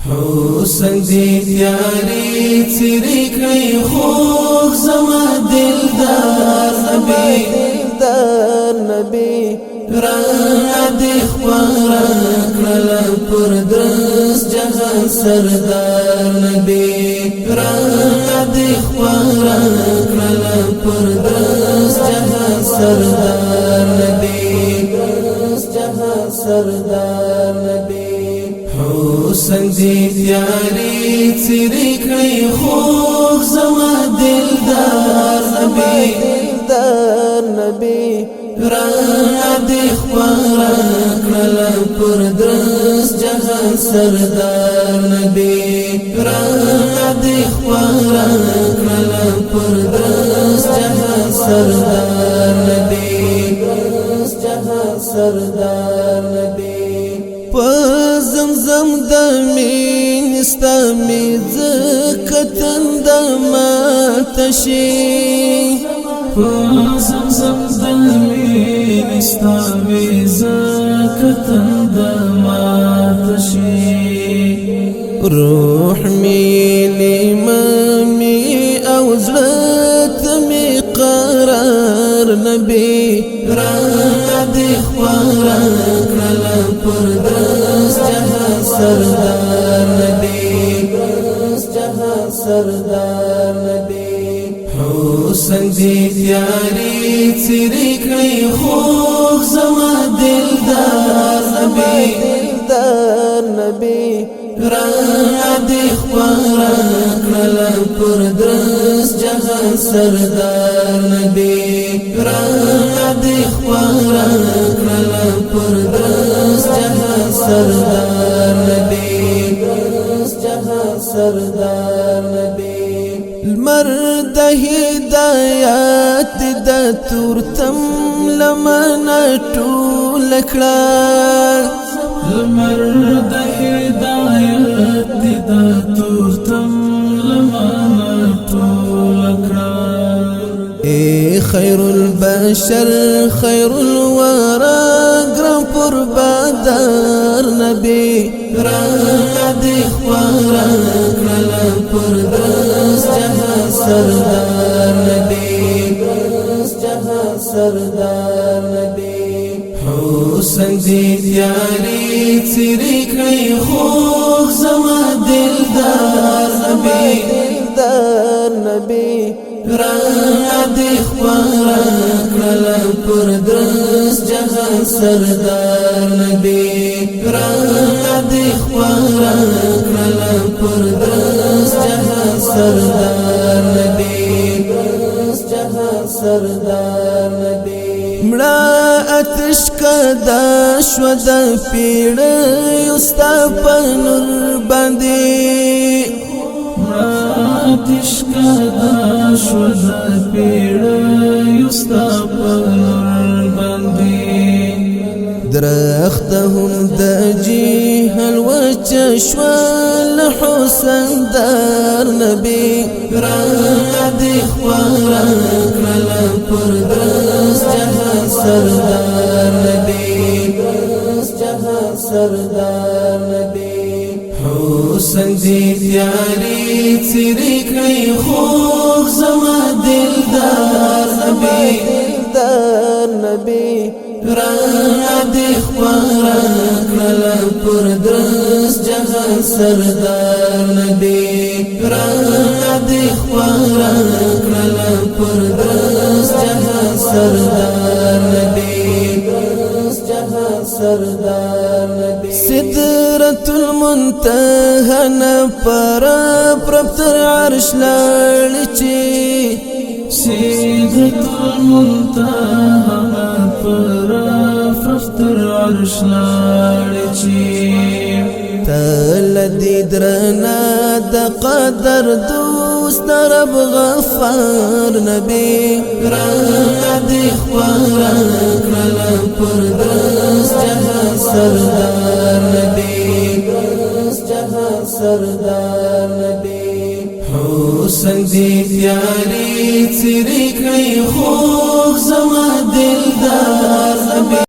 حسن دی تیاری تیری کئی خوک زما دلدار نبی رانا دی خوارا کرلا پر درس جہان سردار نبی رانا دی خوارا کرلا پر درس جہان سردار نبی جہان سردار نبی حسن دی تیاری تیری کئی خوک زما دلدار نبی رانا دی خوارا کرلا پر درس جہان سردار نبی رانا دی خوارا کرلا پر درس جہان سردار نبی جہان سردار نبی زمزم دمین استمی زکتن دماتشی زمزم دمین استمی زکتن دماتشی روح میلی ممی اوزرت می قرار نبی رانا دی خوارا کرلا پر درس جہان سردار نبی جہان سردار نبی حسن دی تیاری تیری کئی خوک زما دلدار نبی رانا دی خوارا کرلا پر درس جہان سردار نبی رانا دی خوارا کرلا پر درس جہان سردار نبی جہان سردار نبی المرد ہدایات دا تورتم لمنا ٹولکڑا المرد ہدایات دا تورتم لمنا ٹولکڑا اے خیر البشر خیر الورا گرام پر بادار نبی رانا دی خوارا کرلا پر درس جہان سردار نبی جہان سردار نبی حسن دی تیاری تیری کئی خوک زما دلدار نبی رانا دی خوارا کرلا پر درس جہان سردار نبی رانا دی خوارا کرلا پر درس جہان سردار نبی جہان سردار نبی مڑا اتش کدا شودا پیڑ استا پنور باندی آتش کدا شودا پیڑ استا پنور باندی درختهم دجی هلوچ شوال حسن دار نبی رانا دی خوارا کرلا پر درس جہان سردار نبی جہان سردار نبی حسن دی تیاری تیری کئی خوک زما دلدار نبی رانا دی خوارا کرلا پر درس جہان سردار نبی رانا دی خوارا کرلا پر درس جہان سردار نبی جہان سردار نبی سدرت المنتہا نپر پرپتر عرش لالچی سدرت المنتہا نپر پرپتر عرش لالچی تلدی درنا دا قدر دوست رب غفار نبی رانا دی خوارا کرلا پر درس جہان سردار نبی جہان سردار نبی حسن دی تیاری تیری کئی خوک زما دلدار نبی